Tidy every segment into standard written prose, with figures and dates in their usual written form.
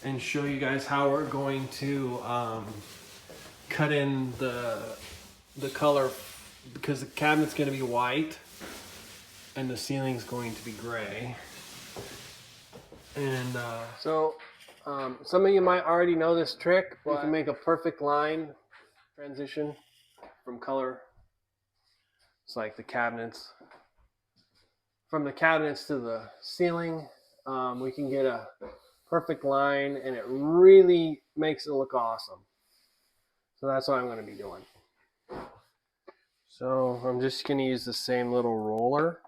and show you guys how we're going to cut in the color, because the cabinet's going to be white and the ceiling's going to be gray. And some of you might already know this trick, but you can make a perfect line transition from color. It's like the cabinets, from the cabinets to the ceiling. We can get a perfect line, and it really makes it look awesome. So that's what I'm going to be doing. So I'm just going to use the same little roller.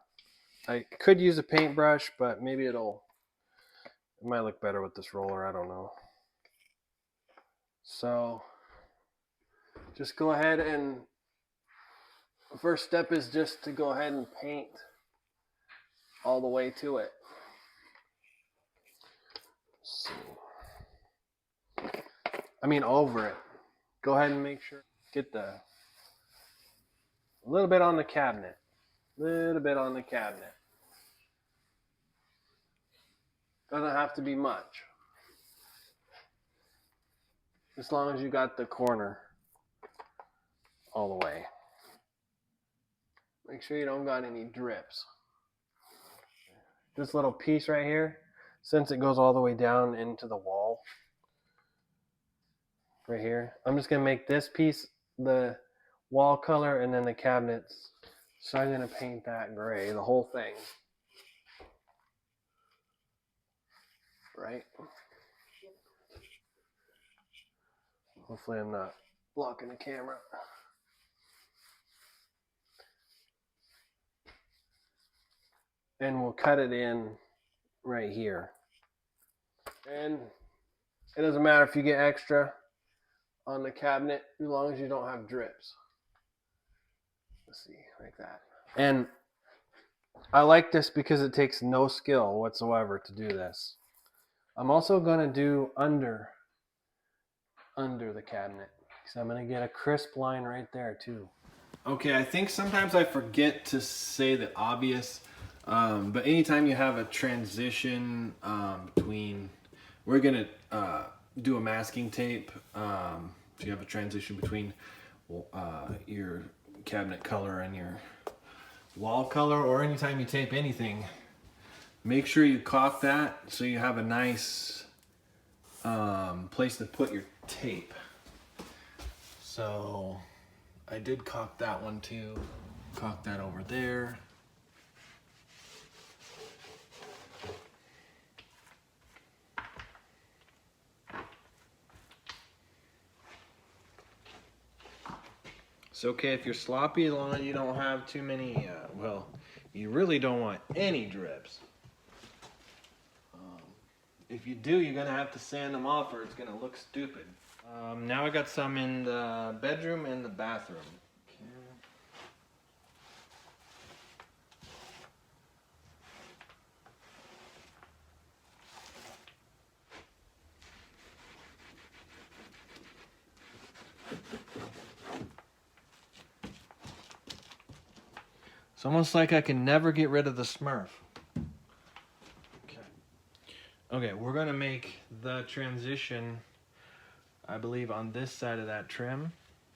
I could use a paintbrush, but maybe it might look better with this roller. I don't know. So just go ahead, and the first step is just to go ahead and paint all the way to it. Over it. Go ahead and make sure, get a little bit on the cabinet. Little bit on the cabinet. Doesn't have to be much. As long as you got the corner all the way. Make sure you don't got any drips. This little piece right here, since it goes all the way down into the wall, right here, I'm just going to make this piece the wall color, and then the cabinets. So I'm going to paint that gray, the whole thing. Right? Hopefully I'm not blocking the camera. And we'll cut it in right here. And it doesn't matter if you get extra on the cabinet, as long as you don't have drips. Let's see, like that. And I like this because it takes no skill whatsoever to do this. I'm also going to do under the cabinet, so I'm going to get a crisp line right there too. Okay, I think sometimes I forget to say the obvious, but anytime you have a transition between, we're going to do a masking tape, so you have a transition between your cabinet color and your wall color, or anytime you tape anything, make sure you caulk that so you have a nice place to put your tape. So I did caulk that one too. Caulk that over there. It's okay if you're sloppy, as long as you don't have too many, you really don't want any drips. If you do, you're going to have to sand them off, or it's going to look stupid. Now I got some in the bedroom and the bathroom. Okay. It's almost like I can never get rid of the Smurf. Okay, we're going to make the transition, I believe, on this side of that trim.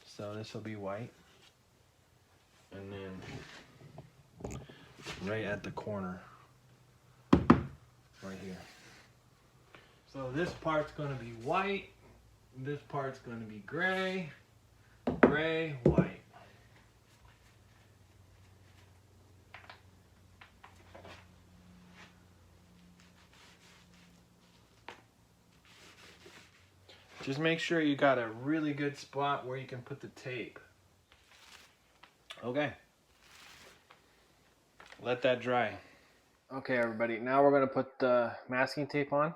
So this will be white. And then right at the corner, right here. So this part's going to be white. This part's going to be gray, gray, white. Just make sure you got a really good spot where you can put the tape. Okay. Let that dry. Okay, everybody. Now we're going to put the masking tape on.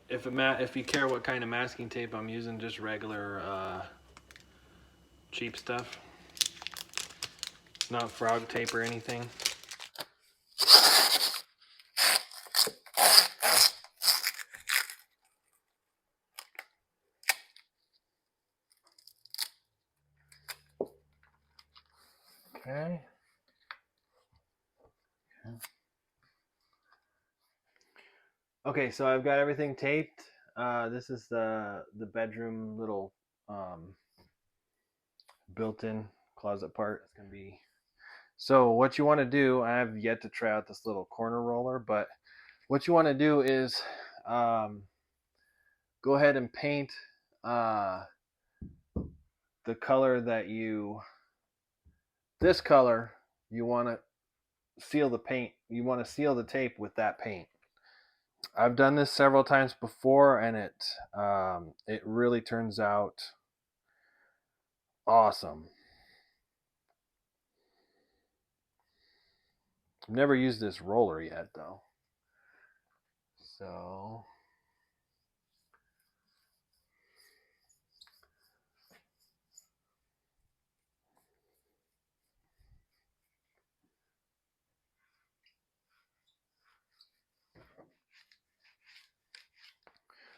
If you care what kind of masking tape I'm using, just regular cheap stuff. It's not frog tape or anything. Okay. Okay, so I've got everything taped. This is the bedroom little built-in closet part. It's gonna be. So what you want to do, I have yet to try out this little corner roller, but what you want to do is go ahead and paint the color that this color, you want to seal the paint. You want to seal the tape with that paint. I've done this several times before, and it really turns out awesome. I've never used this roller yet, though. So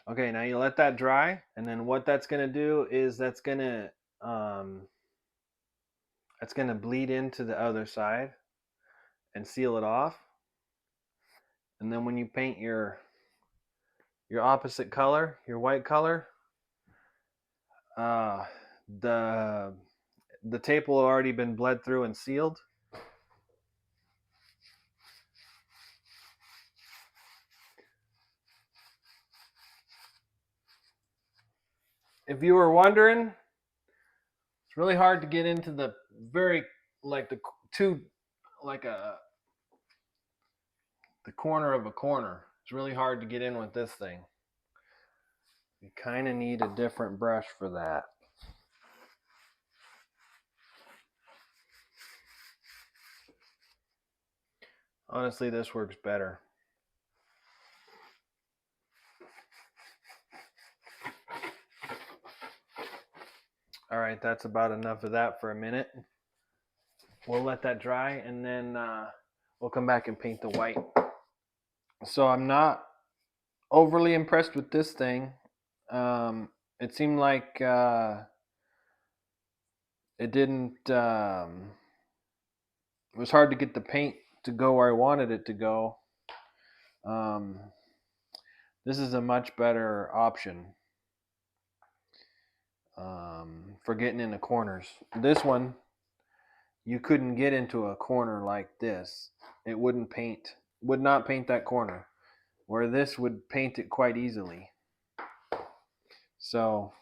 okay, now you let that dry, and then what that's gonna do is that's gonna bleed into the other side and seal it off. And then when you paint your opposite color, your white color, uh, the tape will have already been bled through and sealed. If you were wondering, it's really hard to get into the very the corner of a corner. It's really hard to get in with this thing. You kind of need a different brush for that. Honestly, this works better. All right, that's about enough of that for a minute. We'll let that dry, and then we'll come back and paint the white. So I'm not overly impressed with this thing. It seemed like it didn't. It was hard to get the paint to go where I wanted it to go. This is a much better option for getting into corners. This one, you couldn't get into a corner like this. It would not paint that corner, where this would paint it quite easily. So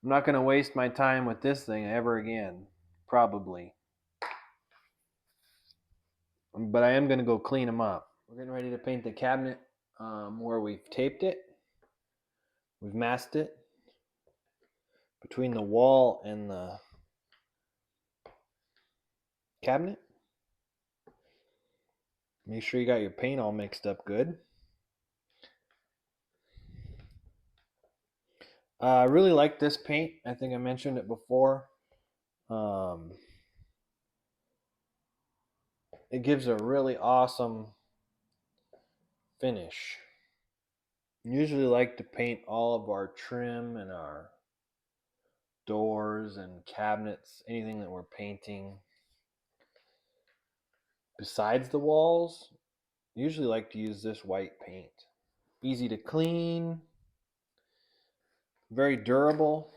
I'm not going to waste my time with this thing ever again, probably. But I am going to go clean them up. We're getting ready to paint the cabinet where we've taped it. We've masked it between the wall and the cabinet. Make sure you got your paint all mixed up good. I really like this paint. I think I mentioned it before. It gives a really awesome finish. I usually like to paint all of our trim and our doors and cabinets, anything that we're painting. Besides the walls, I usually like to use this white paint. Easy to clean, very durable.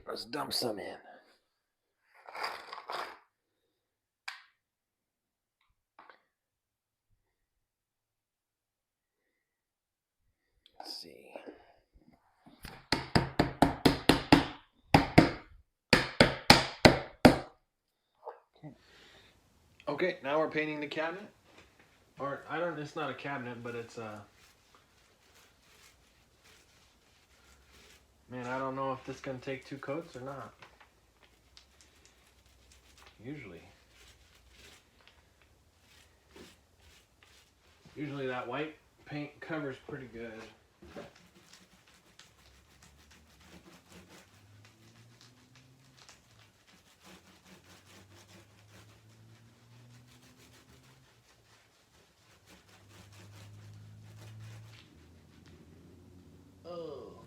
Let's dump some in. Let's see. Okay, now we're painting the cabinet. Or it's not a cabinet, but it's a man, I don't know if this can take 2 coats or not. Usually that white paint covers pretty good.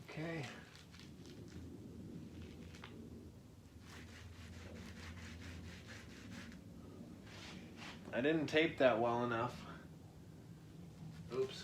Okay. I didn't tape that well enough. Oops.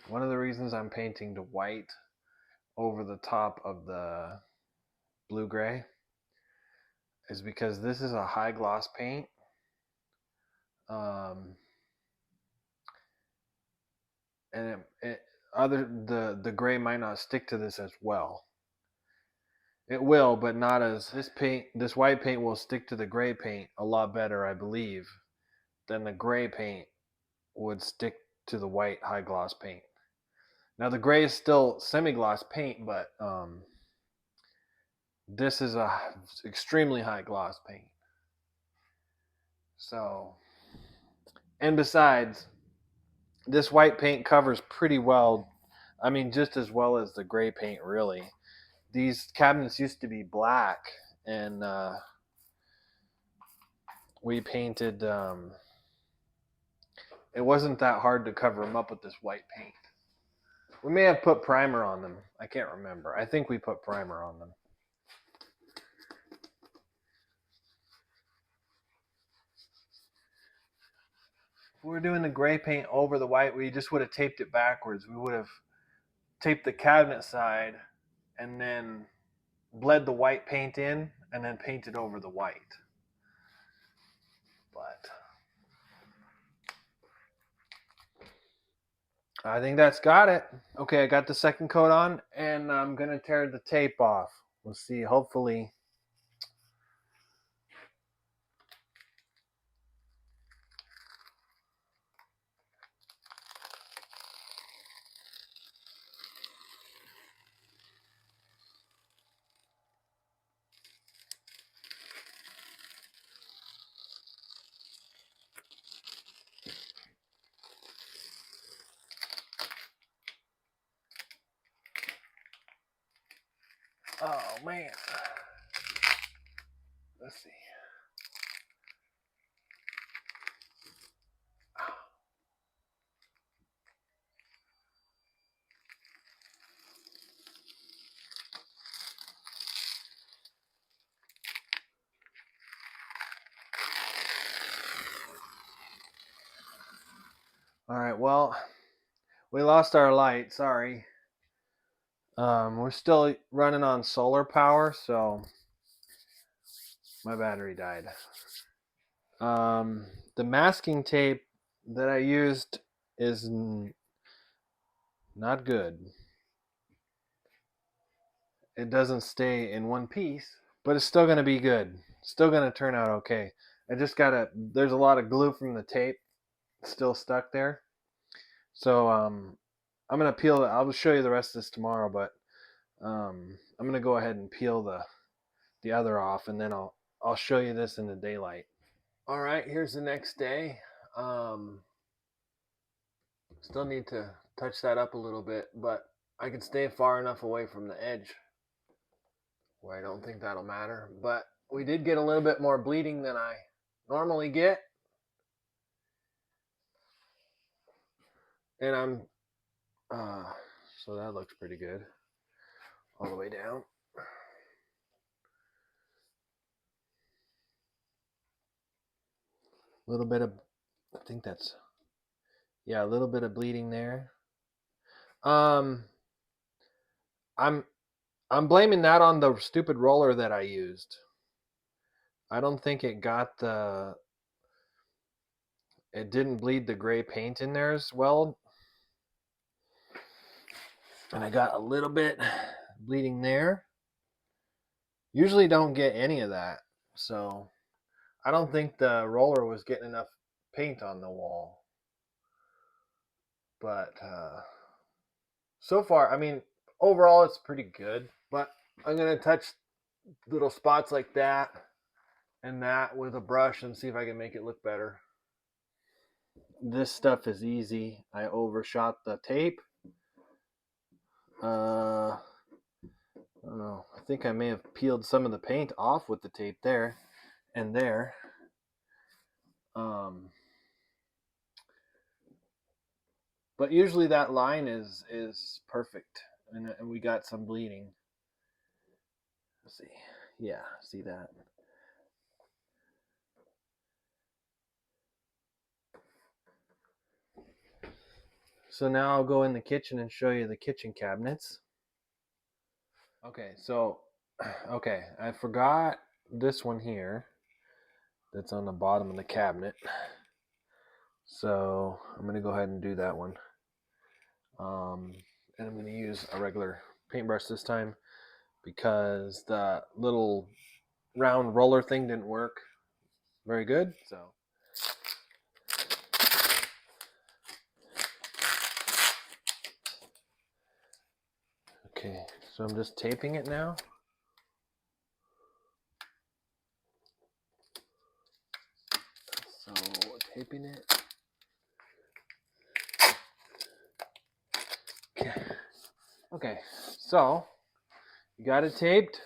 One of the reasons I'm painting the white over the top of the blue gray is because this is a high gloss paint. Um, and the gray might not stick to this as well. It will, but not as this white paint will stick to the gray paint a lot better, I believe, than the gray paint would stick to the white high gloss paint. Now the gray is still semi-gloss paint, but this is a extremely high gloss paint. So, and besides, this white paint covers pretty well. I mean, just as well as the gray paint, really. These cabinets used to be black, and we painted. It wasn't that hard to cover them up with this white paint. We may have put primer on them. I can't remember. I think we put primer on them. If we were doing the gray paint over the white, we just would have taped it backwards. We would have taped the cabinet side and then bled the white paint in and then painted over the white. But I think that's got it. Okay, I got the second coat on, and I'm going to tear the tape off. We'll see. Hopefully. Oh, man. Let's see. All right, well, we lost our light. Sorry. We're still running on solar power, so my battery died. The masking tape that I used is not good. It doesn't stay in one piece, but it's still going to be good. Still going to turn out okay. There's a lot of glue from the tape still stuck there. So I'm going to peel it. I'll show you the rest of this tomorrow, but I'm going to go ahead and peel the other off, and then I'll show you this in the daylight. All right, here's the next day. Still need to touch that up a little bit, but I can stay far enough away from the edge where I don't think that'll matter. But we did get a little bit more bleeding than I normally get. And so that looks pretty good all the way down. A little bit of, I think that's, yeah, a little bit of bleeding there. I'm blaming that on the stupid roller that I used. I don't think it didn't bleed the gray paint in there as well. And I got a little bit bleeding there. Usually don't get any of that. So I don't think the roller was getting enough paint on the wall. But so far, I mean, overall it's pretty good. But I'm going to touch little spots like that and that with a brush and see if I can make it look better. This stuff is easy. I overshot the tape. I don't know. I think I may have peeled some of the paint off with the tape there and there. But usually that line is perfect, and we got some bleeding. Let's see. Yeah, see that. So now I'll go in the kitchen and show you the kitchen cabinets. Okay, so I forgot this one here that's on the bottom of the cabinet. So I'm gonna go ahead and do that one. And I'm gonna use a regular paintbrush this time because the little round roller thing didn't work very good. So okay, so I'm just taping it now. So taping it. Okay, so you got it taped.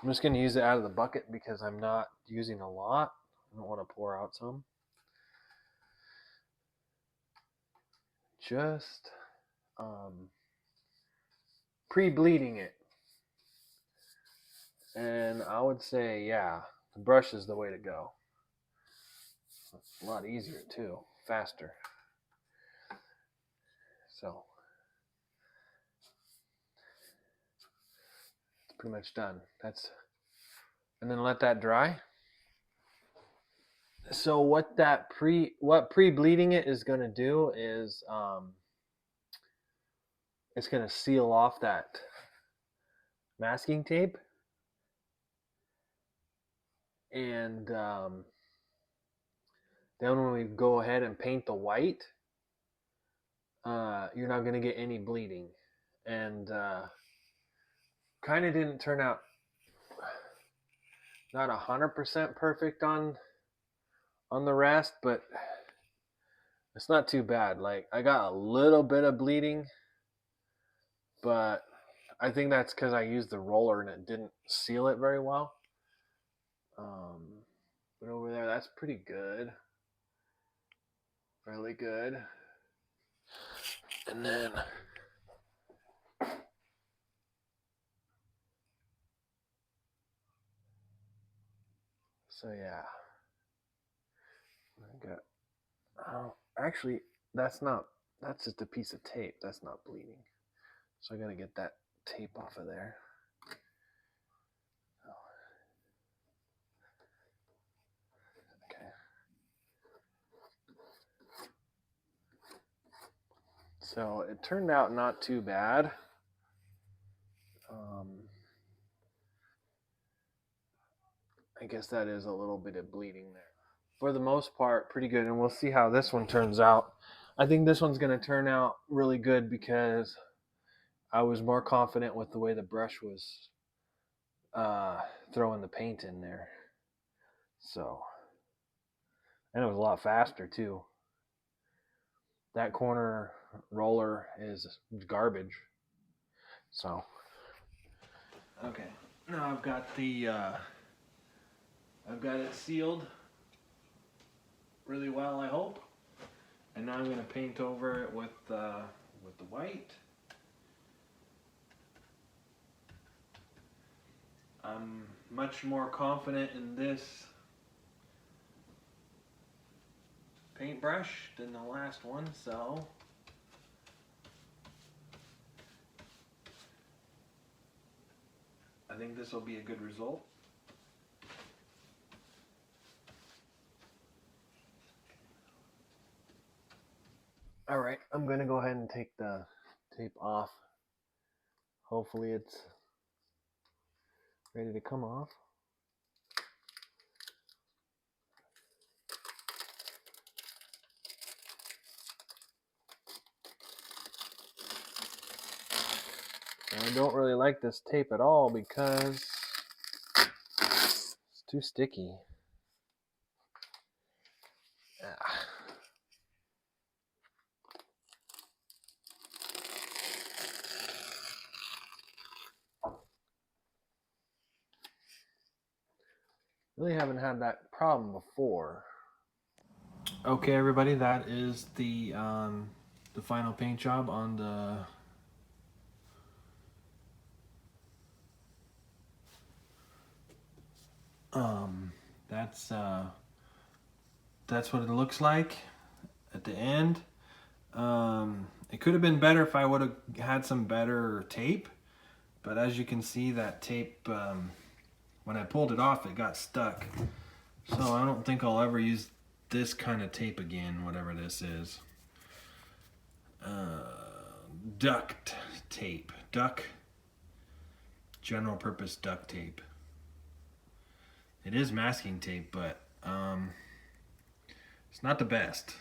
I'm just going to use it out of the bucket because I'm not using a lot. I don't want to pour out some. Just pre-bleeding it. And I would say, yeah, the brush is the way to go. It's a lot easier too, faster. So it's pretty much done. And then let that dry. So what pre-bleeding it is going to do is it's going to seal off that masking tape, and then when we go ahead and paint the white, you're not going to get any bleeding. And kind of didn't turn out not 100% perfect on the rest, but it's not too bad. Like, I got a little bit of bleeding, but I think that's because I used the roller and it didn't seal it very well. But over there, that's pretty good. Really good. And then so yeah, I got. Oh, actually, that's just a piece of tape. That's not bleeding. So I gotta get that tape off of there. Okay. So it turned out not too bad. I guess that is a little bit of bleeding there. For the most part, pretty good. And we'll see how this one turns out. I think this one's going to turn out really good because I was more confident with the way the brush was throwing the paint in there. So, and it was a lot faster too. That corner roller is garbage. So, okay. Now I've got I've got it sealed really well, I hope. And now I'm going to paint over it with the white. I'm much more confident in this paintbrush than the last one, so I think this will be a good result. All right, I'm gonna go ahead and take the tape off. Hopefully it's ready to come off. And I don't really like this tape at all because it's too sticky. Ah. Really haven't had that problem before. Okay, everybody, that is the final paint job on the that's what it looks like at the end. It could have been better if I would have had some better tape, but as you can see, that tape, when I pulled it off, it got stuck. So I don't think I'll ever use this kind of tape again, whatever this is. Duct tape. General purpose duct tape. It is masking tape, but it's not the best.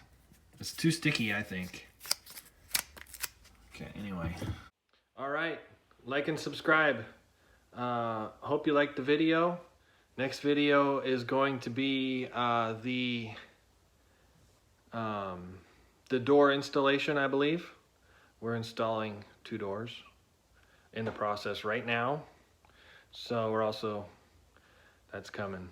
It's too sticky, I think. Okay, anyway. All right, like and subscribe. Hope you liked the video. Next video is going to be the door installation, I believe. We're installing 2 doors in the process right now. So that's coming.